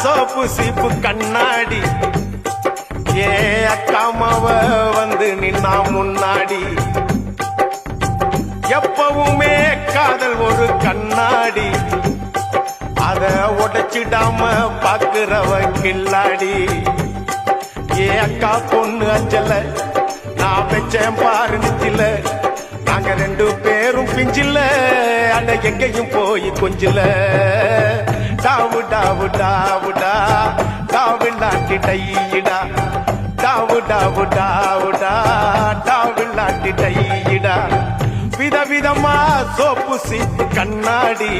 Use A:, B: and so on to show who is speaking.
A: soap சீப்பு கண்ணாடி ஏ அக்காமாவ வந்து நின்னா முன்னாடி எப்பவுமே காதல் ஒரு கண்ணாடி அத உடைச்சிடாம பாக்குறவ கில்லாடி ஏ அக்கா பொண்ணு அஞ்சல நான் வச்சேன் பாரு நிச்சில நாங்க ரெண்டு பேரும் பிஞ்சில அட எங்கேயும் போய் கொஞ்சில டாவு டாவு டாவுடா டாவு நாட்டி டையிடா டாவு டாவு டாவுடா டாவு நாட்டி டையிடா விதவிதமா சோப்பு சீப்பு கண்ணாடி